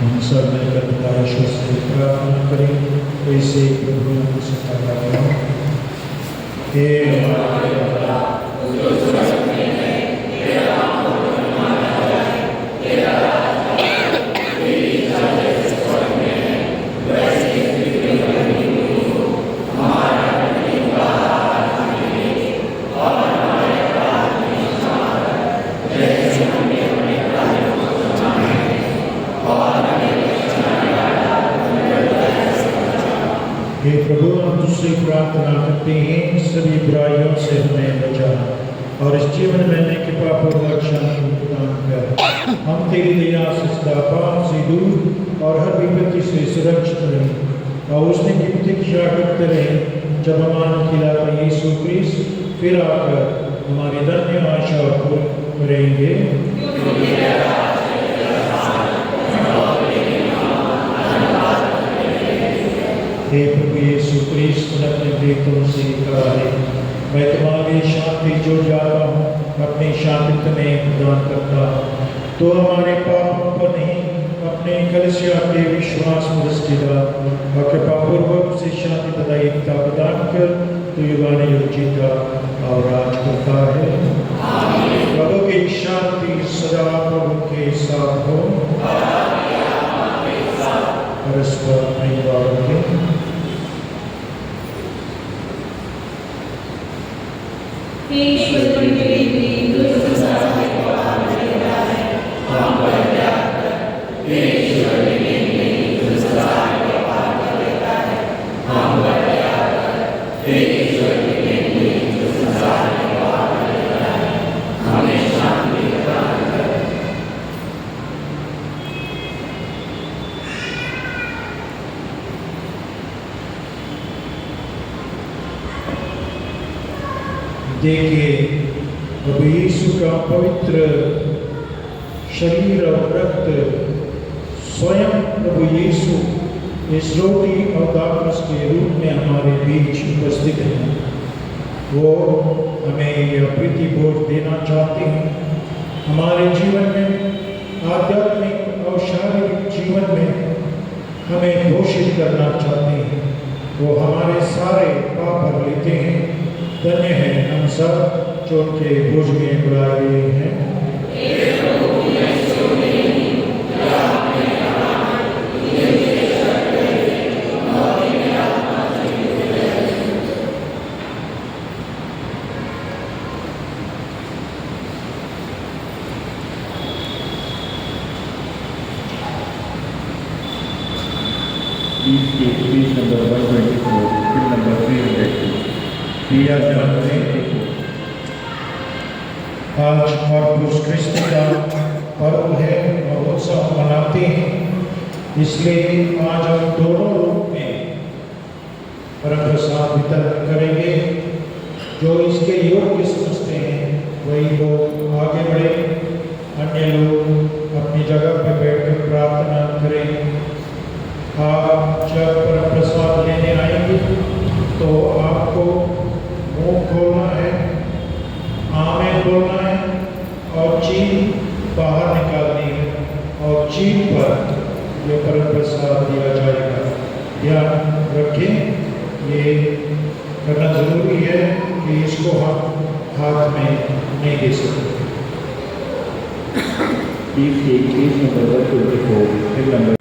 हम सब मिलकर पिता ईश्वर से प्रार्थना करें। वैसे प्रभु ने सिखाया है, हे हमारे पिता जो स्वर्ग में है, तेरा नाम माना जाए, तेरा राज्य आए, तेरी इच्छा जैसे स्वर्ग में है वैसे ही पृथ्वी पर भी हो। हमारा प्रतिदिन का आहार हमें दे और हमारे अपराध हमें क्षमा कर, जैसे हमने अपने अपराधियों को क्षमा किए और हे प्रभु, हम तुझसे प्रार्थना करते हैं, सभी बुराइयों से हमें बचा और इस जीवन में नए कृपा पूर्वक शांति प्रदान कर। हम तेरी दया से सदा पाप से दूर और हर विपत्ति से सुरक्षित रहें और उसने की प्रतीक्षा करते रहें जब हमारा खिलाता यीशु क्रिस्त फिर आकर हमारी धन्य आशा पूर्ण करेंगे। हे प्रभु यीशु क्रिस्त ने अपने प्रेतों से कहा है, मैं तुम्हारी शांति जो जाता हूँ अपनी शांति तुम्हें प्रदान करता हूँ। तो हमारे पापों पर नहीं, अपने कलीसिया के विश्वास में दृष्टि डाल और कृपापूर्वक से शांति तथा एकता प्रदान कर तो युगानुयुग जीता और राज करता है। प्रभु की शांति सदा प्रभु के साथ हो। परस्पर प्रेम रखें। देखिए प्रभु यीशु का पवित्र शरीर और रक्त स्वयं प्रभु यीशु इस रोटी और दाखरस के रूप में हमारे बीच उपस्थित हैं। वो हमें यह प्रीति बोध देना चाहते हैं। हमारे जीवन में, आध्यात्मिक और शारीरिक जीवन में हमें घोषित करना चाहते हैं। वो हमारे सारे पाप भर लेते हैं। धन्य है हम सब जो उनके भोज में बुलाए गए हैं। Page number 124, bill number 302. We are John 24. आज कॉर्पस क्रिस्टी का पर्व है, महोत्सव मनाते हैं। इसलिए आज हम दोनों रूप में परम प्रसाद वितरण करेंगे। जो इसके योग्य समझते हैं वही लोग आगे बढ़े, अन्य लोग अपनी जगह पर बैठकर प्रार्थना करें। आप जब परम प्रसाद लेने आएंगे तो आपको मुंह खोलना है, आमें बोलना है और चीन बाहर निकालनी है और चीन पर यह परम प्रसाद दिया जाएगा। ध्यान रखें, ये करना जरूरी है कि इसको हम हाथ में नहीं दे सकते। Please take page number 124, hymn number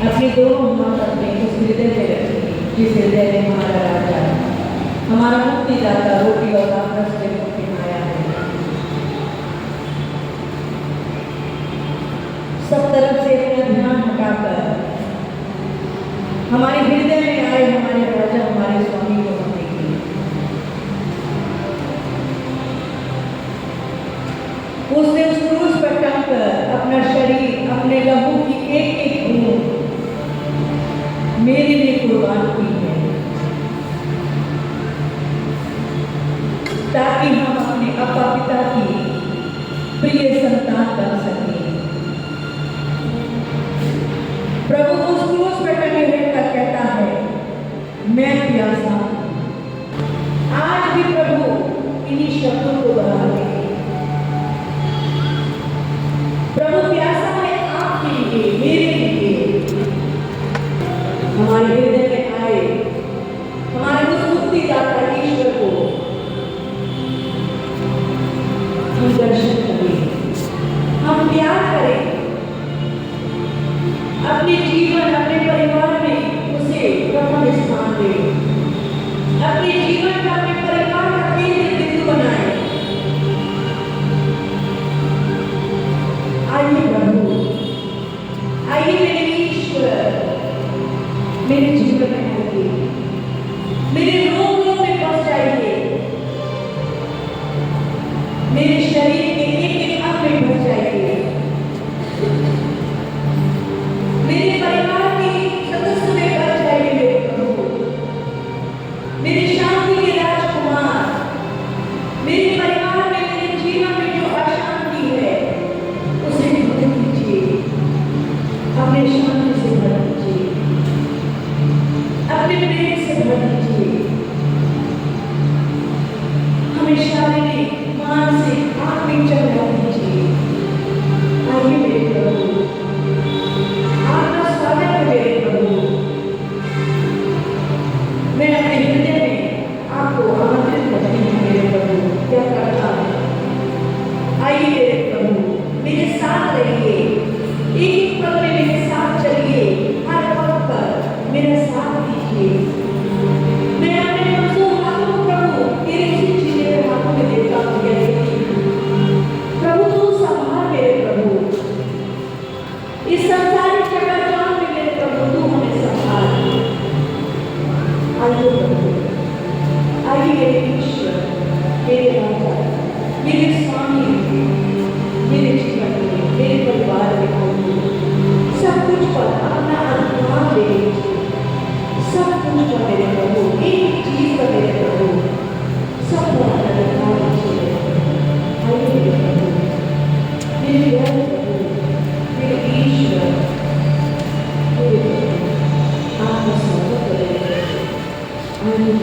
अपने दोनों हाथ अपने उस हृदय में रखें जिसे मुक्तिदाता रोटी और आमरस से मुक्ति आया है। सब तरफ से अपना ध्यान हटाकर हमारे हृदय में आए हमारे राजा हमारे स्वामी को हम देखें। उसने उस क्रूस पर टंगकर अपना शरीर अपने लहू की एक एक बूंद मेरे लिए कुर्बान की है, ताकि हम अपने अपा पिता की प्रिय संतान बन सकें। प्रभु उस क्रूस पर टंगे रहकर कहता है, मैं प्यासा हूं। आज भी प्रभु इन्हीं शब्दों को दोहराते हैं। प्रभु प्यासा है आपके लिए, मेरे लिए। हमारे हृदय में आए हमारे उस मुक्तिदाता ईश्वर को हम दर्शन करें, हम प्यार करें, अपने जीवन अपने परिवार में उसे प्रथम स्थान दें, अपने जीवन का अपने परिवार का केंद्र बिंदु बनाएं। आइए प्रभु, आइए मेरे ईश्वर, मेरे जीवन में आइए, मेरे रोगों में बस जाइए, मेरे शरीर के एक एक अंग में बस जाइए, मेरे परिवार के सदस्य में बस जाइए मेरे प्रभु, मेरे शांति के राजकुमार, मेरे परिवार में मेरे जीवन में जो अशांति है उसे भर दीजिए, अपने शांति से भर दीजिए, अपने प्रेम से भर दीजिए। हमें शारीरिक मानसिक आत्मिक चंगा दीजिए। आइए मेरे प्रभु, आपका स्वागत है मेरे प्रभु। मैं अपने हृदय में आपको आमंत्रित करती हूँ मेरे प्रभु, क्या करता है। आइए मेरे प्रभु, मेरे साथ रहिए, एक पल में मेरे साथ चलिए, हर पल पर मेरा साथ दीजिए। मैं अपने कमजोर हाथों को प्रभु तेरे उसी चीज़ के हाथों में देता हूँ। प्रभु तू संभाल मेरे प्रभु, इस संसारिक चक्कर में मेरे प्रभु तू हमें संभाल। आइए प्रभु, आइए मेरे ईश्वर, मेरे राजा, मेरे स्वामी, मेरे जीवन में, मेरे परिवार में सब कुछ पर अपना अधिकार दे दीजिए। सब कुछ पर मेरे प्रभु, एक चीज पर मेरे प्रभु, सब पर अपना अधिकार दीजिए। आइए मेरे प्रभु, मेरे प्यारे प्रभु, मेरे ईश्वर, मेरे प्रभु, आपका स्वागत करें। आइए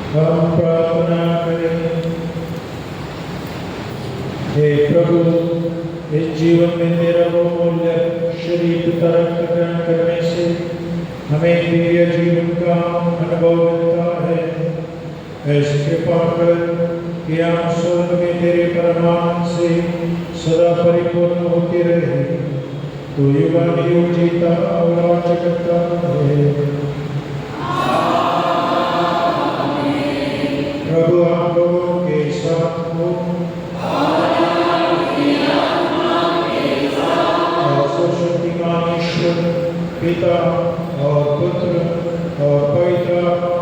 हम प्रार्थना करें। हे प्रभु, इस जीवन में तेरा बहुमूल्य शरीर तथा रक्त ग्रहण करने से हमें दिव्य जीवन का अनुभव मिलता है। ऐसी कृपा कर कि हम स्वर्ग में तेरे परमानंद से सदा परिपूर्ण होते रहे। तो युगानुयुग जीता और राज्य करता है। प्रभु आप लोगों के साथ हो और सर्वशक्तिमान ईश्वर पिता और पुत्र और पवित्र आत्मा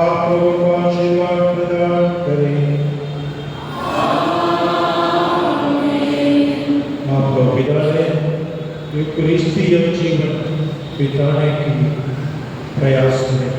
आप लोगों को आशीर्वाद प्रदान करें। आप लोग पिता ने यूकरिस्तीय जीवन बिताने की प्रयास करें।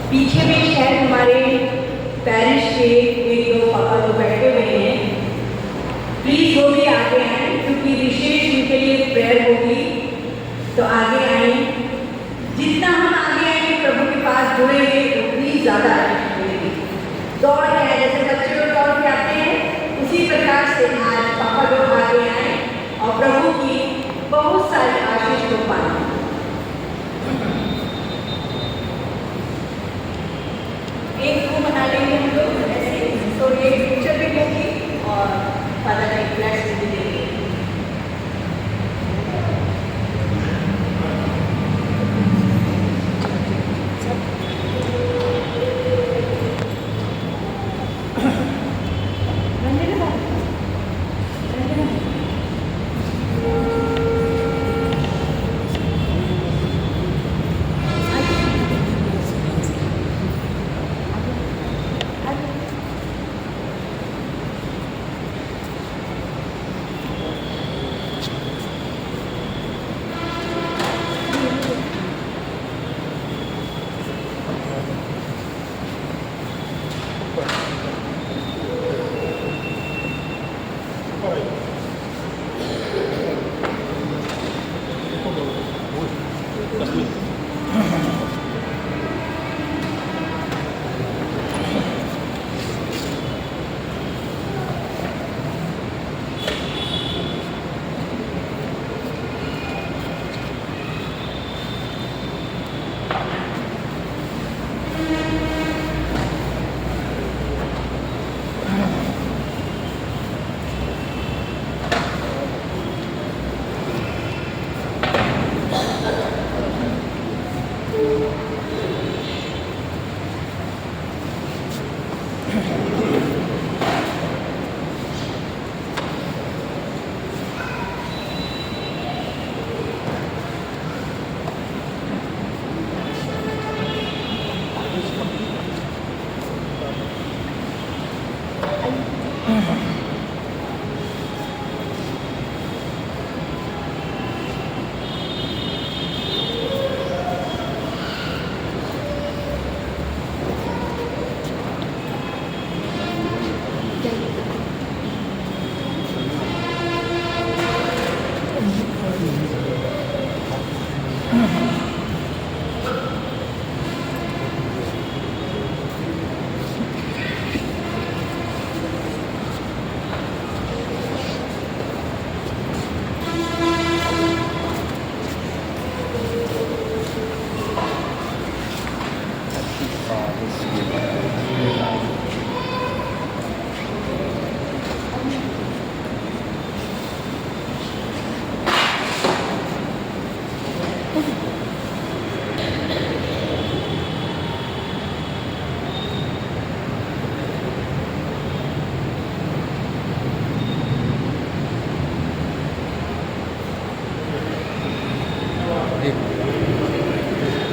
पीछे में शायद हमारे पैरिश के एक दो पापा लोग बैठे हुए हैं, प्लीज़ वो भी आगे आए क्योंकि विशेष उनके लिए प्रेयर होगी, तो आगे आए। जितना हम आगे आएंगे प्रभु के पास जुड़ेंगे उतनी ज़्यादा आशीष मिलेगी। दौड़ के आए, जैसे बच्चे लोग दौड़ के आते हैं, उसी प्रकार से आज पापा लोग आगे आए और प्रभु की बहुत सारी आशीष को पाए। एक को बना लेंगे हम लोग ऐसे, तो ये पिक्चर भी होगी और फादर का ब्लेस भी देंगे।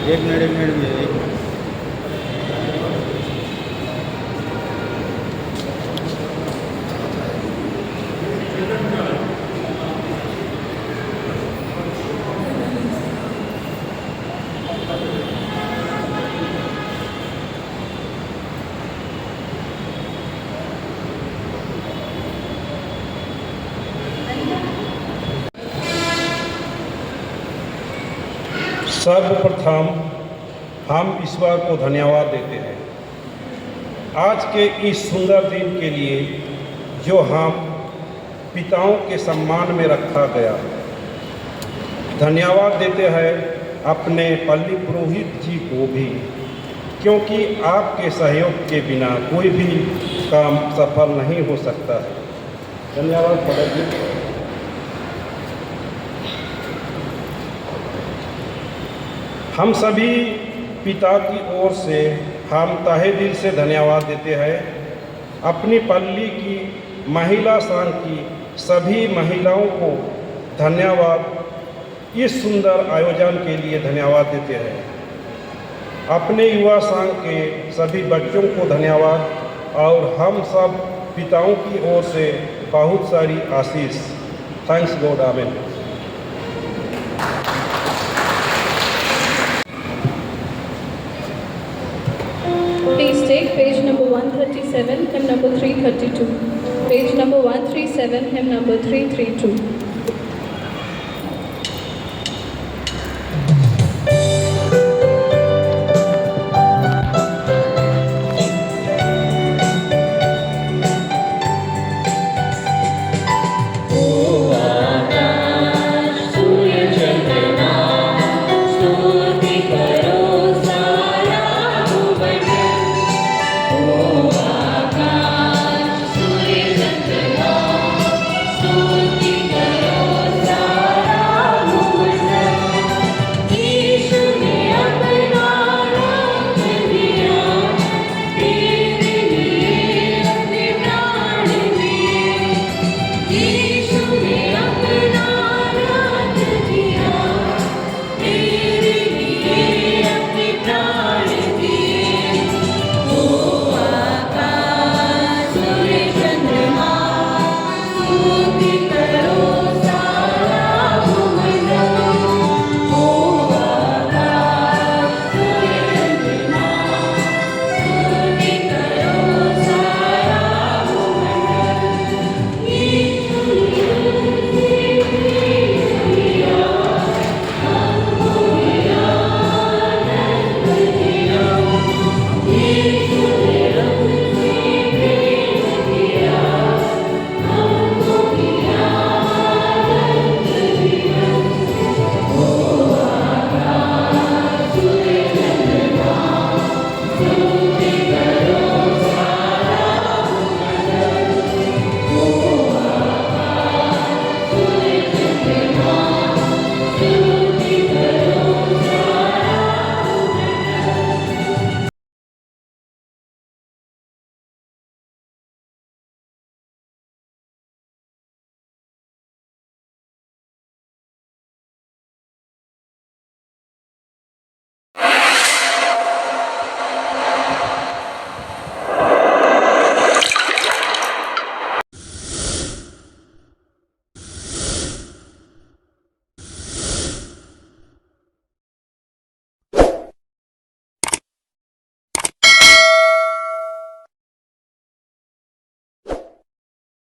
एक मिनट में एक सर्वप्रथम हम ईश्वर को धन्यवाद देते हैं आज के इस सुंदर दिन के लिए जो हम पिताओं के सम्मान में रखा गया। धन्यवाद देते हैं अपने पल्ली पुरोहित जी को भी, क्योंकि आपके सहयोग के बिना कोई भी काम सफल नहीं हो सकता है। धन्यवाद पल्ली जी। हम सभी पिता की ओर से हम तहे दिल से धन्यवाद देते हैं। अपनी पल्ली की महिला संघ की सभी महिलाओं को धन्यवाद। इस सुंदर आयोजन के लिए धन्यवाद देते हैं। अपने युवा संघ के सभी बच्चों को धन्यवाद और हम सब पिताओं की ओर से बहुत सारी आशीष। थैंक्स गॉड, आमीन। take page number 137, hymn number 332. Page number 137, hymn number 332.